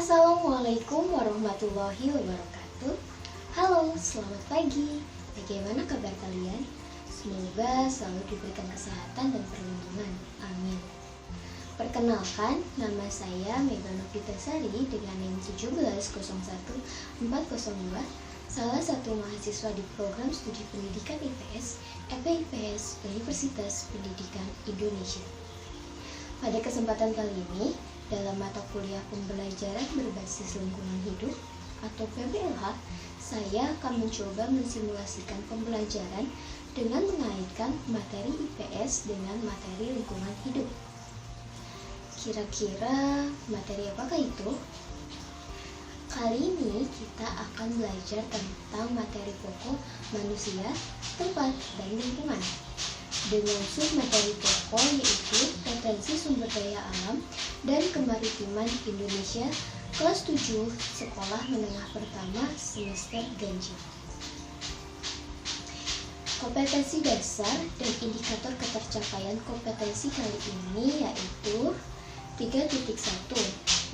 Assalamualaikum warahmatullahi wabarakatuh. Halo, selamat pagi. Bagaimana kabar kalian? Semoga selalu diberikan kesehatan dan perlindungan. Amin. Perkenalkan, nama saya Mega Novitasari dengan NIM 1701402, salah satu mahasiswa di program studi pendidikan IPS, FIPS Universitas Pendidikan Indonesia. Pada kesempatan kali ini, dalam mata kuliah pembelajaran berbasis lingkungan hidup atau PBLH, saya akan mencoba mensimulasikan pembelajaran dengan mengaitkan materi IPS dengan materi lingkungan hidup. Kira-kira materi apakah itu? Kali ini kita akan belajar tentang materi pokok manusia, tempat, dan lingkungan. Dengan sub-materi pokok yaitu potensi sumber daya alam dan kemaritiman Indonesia kelas 7 sekolah menengah pertama semester ganjil. Kompetensi dasar dan indikator ketercapaian kompetensi kali ini yaitu 3.1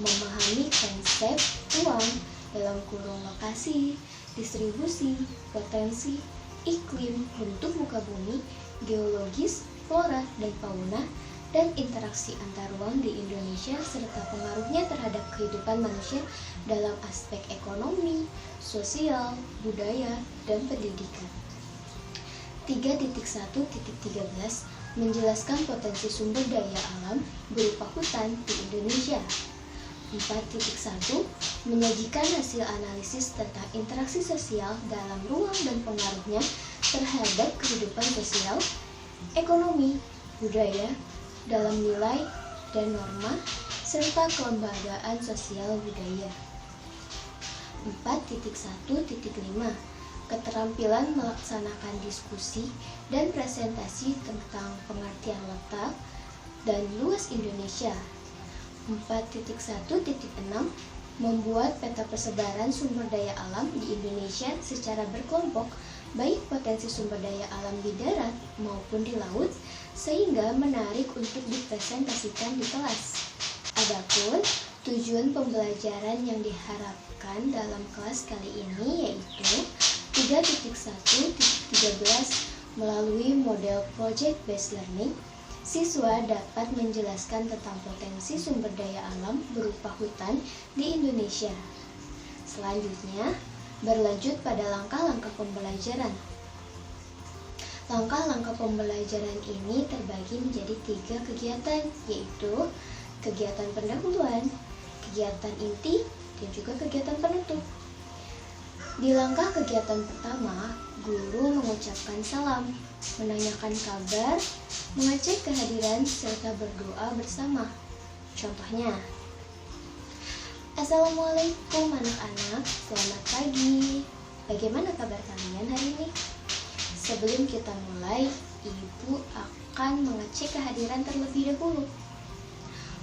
memahami konsep ruang dalam kurung lokasi, distribusi, potensi, iklim, bentuk muka bumi, geologis, flora dan fauna, dan interaksi antar ruang di Indonesia serta pengaruhnya terhadap kehidupan manusia dalam aspek ekonomi, sosial, budaya, dan pendidikan. 3.1.13 menjelaskan potensi sumber daya alam berupa hutan di Indonesia. 4.1 menyajikan hasil analisis tentang interaksi sosial dalam ruang dan pengaruhnya terhadap kehidupan sosial, ekonomi, budaya, dalam nilai dan norma, serta kelembagaan sosial budaya. 4.1.5 keterampilan melaksanakan diskusi dan presentasi tentang pengertian letak dan luas Indonesia. 4.1.6 membuat peta persebaran sumber daya alam di Indonesia secara berkelompok, baik potensi sumber daya alam di darat maupun di laut, sehingga menarik untuk dipresentasikan di kelas. Adapun tujuan pembelajaran yang diharapkan dalam kelas kali ini yaitu 3.1.13 melalui model Project Based Learning, siswa dapat menjelaskan tentang potensi sumber daya alam berupa hutan di Indonesia. Selanjutnya, berlanjut pada langkah-langkah pembelajaran. Langkah-langkah pembelajaran ini terbagi menjadi 3 kegiatan, yaitu kegiatan pendahuluan, kegiatan inti, dan juga kegiatan penutup. Di langkah kegiatan pertama, guru mengucapkan salam, menanyakan kabar, mengecek kehadiran, serta berdoa bersama. Contohnya, Assalamualaikum anak-anak, selamat pagi. Bagaimana kabar kalian hari ini? Sebelum kita mulai, Ibu akan mengecek kehadiran terlebih dahulu.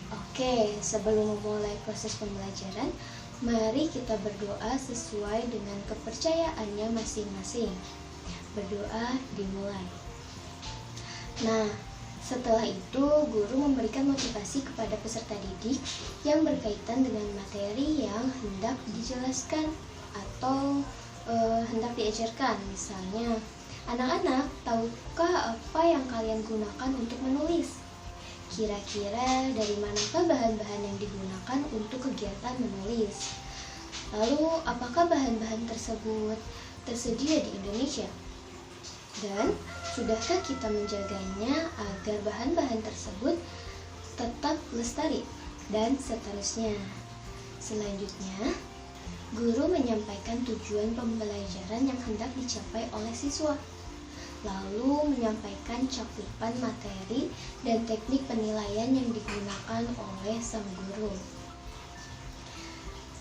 Oke, sebelum memulai proses pembelajaran, mari kita berdoa sesuai dengan kepercayaannya masing-masing. Berdoa dimulai. Nah, setelah itu guru memberikan motivasi kepada peserta didik yang berkaitan dengan materi yang hendak dijelaskan atau hendak diajarkan. Misalnya, anak-anak, tahukah apa yang kalian gunakan untuk menulis? Kira-kira dari manakah bahan-bahan yang digunakan untuk kegiatan menulis? Lalu, apakah bahan-bahan tersebut tersedia di Indonesia? Dan sudahkah kita menjaganya agar bahan-bahan tersebut tetap lestari? Dan seterusnya. Selanjutnya, guru menyampaikan tujuan pembelajaran yang hendak dicapai oleh siswa, lalu menyampaikan cakupan materi dan teknik penilaian yang digunakan oleh sang guru.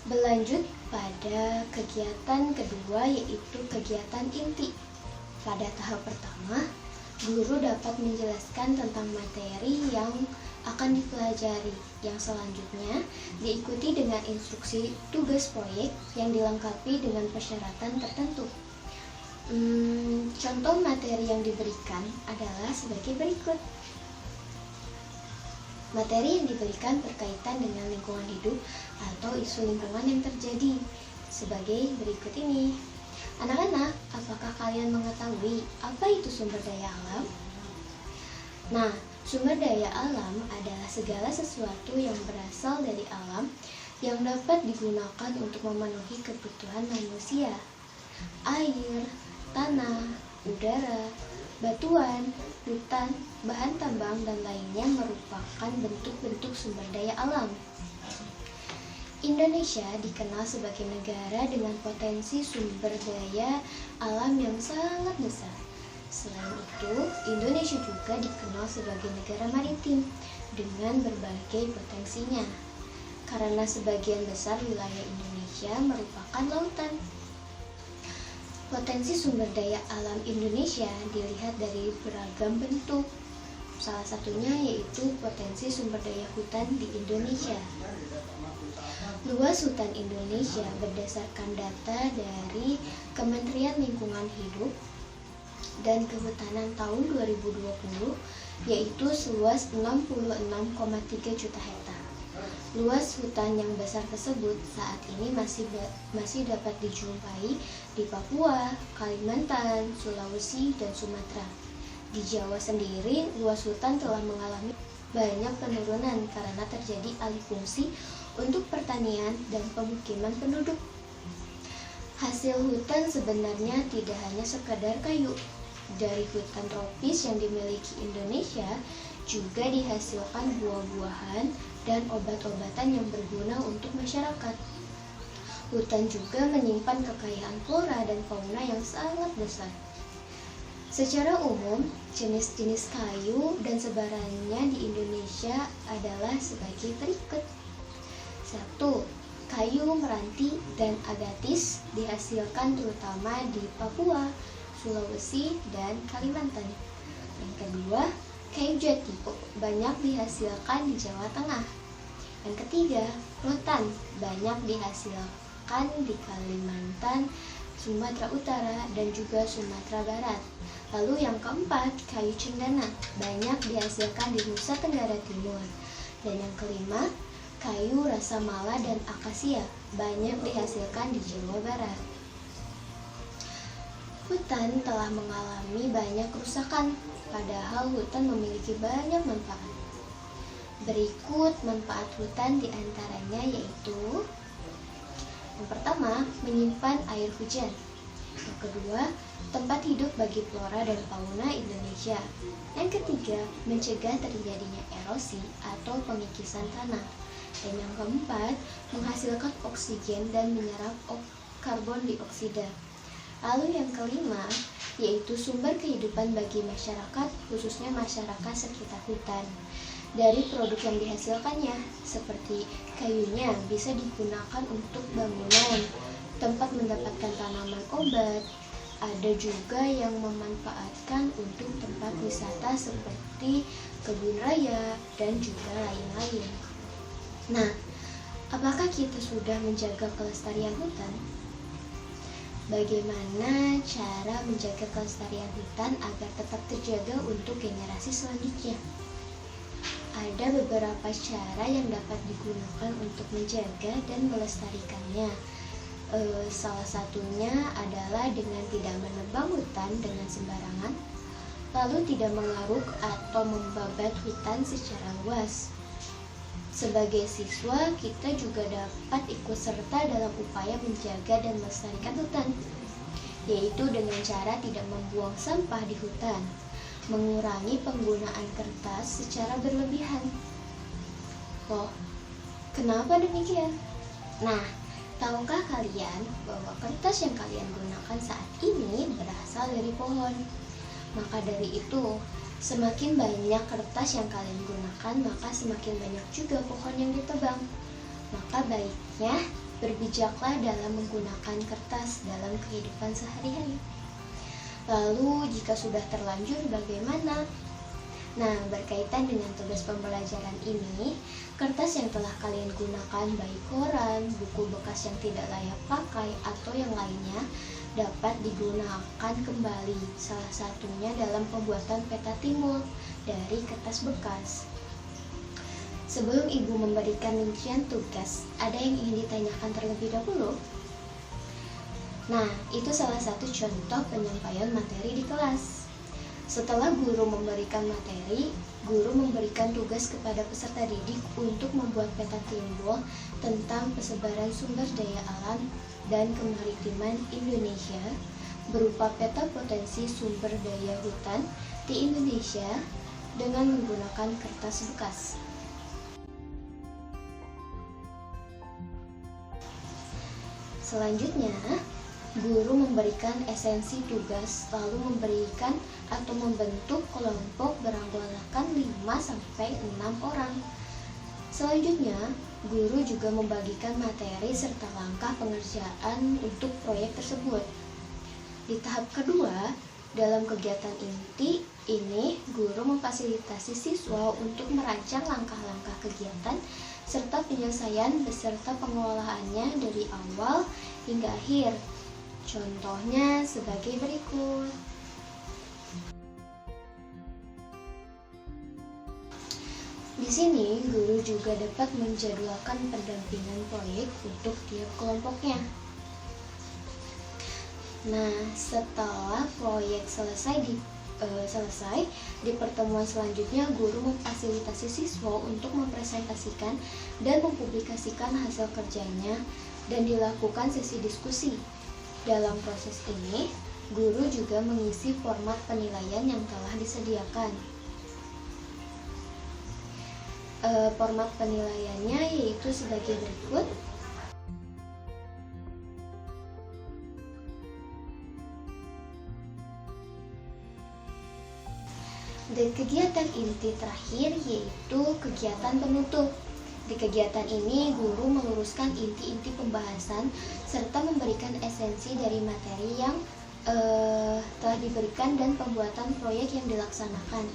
Berlanjut pada kegiatan kedua yaitu kegiatan inti. Pada tahap pertama, guru dapat menjelaskan tentang materi yang akan dipelajari, yang selanjutnya diikuti dengan instruksi tugas proyek yang dilengkapi dengan persyaratan tertentu. Contoh materi yang diberikan adalah sebagai berikut. Materi yang diberikan berkaitan dengan lingkungan hidup atau isu lingkungan yang terjadi sebagai berikut ini. Anak-anak, apakah kalian mengetahui apa itu sumber daya alam? Nah, sumber daya alam adalah segala sesuatu yang berasal dari alam yang dapat digunakan untuk memenuhi kebutuhan manusia. Air, tanah, udara, batuan, hutan, bahan tambang, dan lainnya merupakan bentuk-bentuk sumber daya alam. Indonesia dikenal sebagai negara dengan potensi sumber daya alam yang sangat besar. Selain itu, Indonesia juga dikenal sebagai negara maritim dengan berbagai potensinya, karena sebagian besar wilayah Indonesia merupakan lautan. Potensi sumber daya alam Indonesia dilihat dari beragam bentuk. Salah satunya yaitu potensi sumber daya hutan di Indonesia. Luas hutan Indonesia berdasarkan data dari Kementerian Lingkungan Hidup dan Kehutanan tahun 2020 yaitu seluas 66,3 juta hektar. Luas hutan yang besar tersebut saat ini masih dapat dijumpai di Papua, Kalimantan, Sulawesi, dan Sumatera. Di Jawa sendiri, luas hutan telah mengalami banyak penurunan karena terjadi alih fungsi untuk pertanian dan pemukiman penduduk. Hasil hutan sebenarnya tidak hanya sekadar kayu. Dari hutan tropis yang dimiliki Indonesia juga dihasilkan buah-buahan dan obat-obatan yang berguna untuk masyarakat. Hutan juga menyimpan kekayaan flora dan fauna yang sangat besar. Secara umum, jenis-jenis kayu dan sebarannya di Indonesia adalah sebagai berikut. 1. Kayu meranti dan agatis dihasilkan terutama di Papua, Sulawesi, dan Kalimantan. Yang kedua, kayu jati banyak dihasilkan di Jawa Tengah. Yang ketiga, rotan banyak dihasilkan di Kalimantan, Sumatera Utara, dan juga Sumatera Barat. Lalu yang keempat, kayu cendana banyak dihasilkan di Nusa Tenggara Timur. Dan yang kelima, kayu rasa mala dan akasia banyak dihasilkan di Jawa Barat. Hutan telah mengalami banyak kerusakan, padahal hutan memiliki banyak manfaat. Berikut manfaat hutan diantaranya yaitu: yang pertama, menyimpan air hujan. Yang kedua, tempat hidup bagi flora dan fauna Indonesia. Yang ketiga, mencegah terjadinya erosi atau pengikisan tanah. Dan yang keempat, menghasilkan oksigen dan menyerap karbon dioksida. Lalu yang kelima, yaitu sumber kehidupan bagi masyarakat, khususnya masyarakat sekitar hutan. Dari produk yang dihasilkannya, seperti kayunya bisa digunakan untuk bangunan, tempat mendapatkan tanaman obat. Ada juga yang memanfaatkan untuk tempat wisata seperti kebun raya dan juga lain-lain. Nah, apakah kita sudah menjaga kelestarian hutan? Bagaimana cara menjaga kelestarian hutan agar tetap terjaga untuk generasi selanjutnya? Ada beberapa cara yang dapat digunakan untuk menjaga dan melestarikannya. Salah satunya adalah dengan tidak menebang hutan dengan sembarangan, lalu tidak mengaruk atau membabat hutan secara luas. Sebagai siswa, kita juga dapat ikut serta dalam upaya menjaga dan melestarikan hutan, yaitu dengan cara tidak membuang sampah di hutan, mengurangi penggunaan kertas secara berlebihan. Loh, kenapa demikian? Nah, tahukah kalian bahwa kertas yang kalian gunakan saat ini berasal dari pohon? Maka dari itu, semakin banyak kertas yang kalian gunakan, maka semakin banyak juga pohon yang ditebang. Maka baiknya berbijaklah dalam menggunakan kertas dalam kehidupan sehari-hari. Lalu jika sudah terlanjur bagaimana? Nah, berkaitan dengan tugas pembelajaran ini, kertas yang telah kalian gunakan, baik koran, buku bekas yang tidak layak pakai, atau yang lainnya, dapat digunakan kembali, salah satunya dalam pembuatan peta timun dari kertas bekas. Sebelum Ibu memberikan rincian tugas, ada yang ingin ditanyakan terlebih dahulu? Nah, itu salah satu contoh penyampaian materi di kelas. Setelah guru memberikan materi, guru memberikan tugas kepada peserta didik untuk membuat peta timbul tentang persebaran sumber daya alam dan kemaritiman Indonesia berupa peta potensi sumber daya hutan di Indonesia dengan menggunakan kertas bekas. Selanjutnya, guru memberikan esensi tugas, lalu memberikan atau membentuk kelompok beranggotakan 5-6 orang. Selanjutnya, guru juga membagikan materi serta langkah pengerjaan untuk proyek tersebut. Di tahap kedua, dalam kegiatan inti ini, guru memfasilitasi siswa untuk merancang langkah-langkah kegiatan serta penyelesaian beserta pengelolaannya dari awal hingga akhir. Contohnya sebagai berikut. Di sini, guru juga dapat menjadwalkan pendampingan proyek untuk tiap kelompoknya. Nah, setelah proyek selesai di pertemuan selanjutnya, guru memfasilitasi siswa untuk mempresentasikan dan mempublikasikan hasil kerjanya dan dilakukan sesi diskusi. Dalam proses ini, guru juga mengisi format penilaian yang telah disediakan. Format penilaiannya yaitu sebagai berikut. Dan kegiatan inti terakhir yaitu kegiatan penutup. Di kegiatan ini, guru meluruskan inti-inti pembahasan serta memberikan esensi dari materi yang telah diberikan dan pembuatan proyek yang dilaksanakan.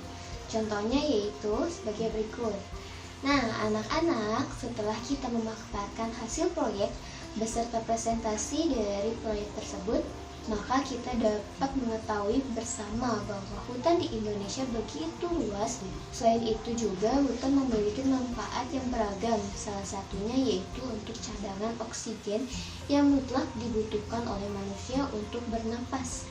Contohnya yaitu sebagai berikut. Nah, anak-anak, setelah kita memaparkan hasil proyek beserta presentasi dari proyek tersebut, maka kita dapat mengetahui bersama bahwa hutan di Indonesia begitu luas. Selain itu juga hutan memiliki manfaat yang beragam, salah satunya yaitu untuk cadangan oksigen yang mutlak dibutuhkan oleh manusia untuk bernapas.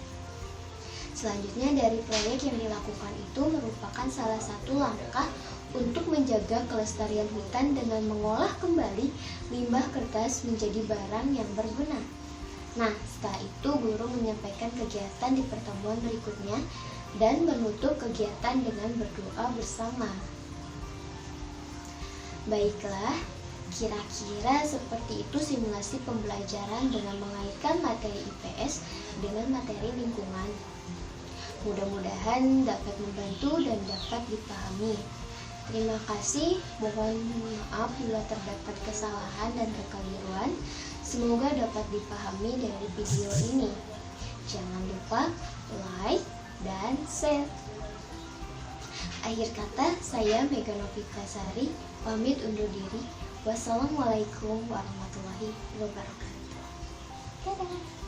Selanjutnya, dari proyek yang dilakukan itu merupakan salah satu langkah untuk menjaga kelestarian hutan dengan mengolah kembali limbah kertas menjadi barang yang berguna. Nah, setelah itu guru menyampaikan kegiatan di pertemuan berikutnya dan menutup kegiatan dengan berdoa bersama. Baiklah, kira-kira seperti itu simulasi pembelajaran dengan mengaitkan materi IPS dengan materi lingkungan. Mudah-mudahan dapat membantu dan dapat dipahami. Terima kasih, mohon maaf bila terdapat kesalahan dan kekeliruan. Semoga dapat dipahami dari video ini. Jangan lupa like dan share. Akhir kata, saya Mega Novita Sari, pamit undur diri. Wassalamualaikum warahmatullahi wabarakatuh. Dadah.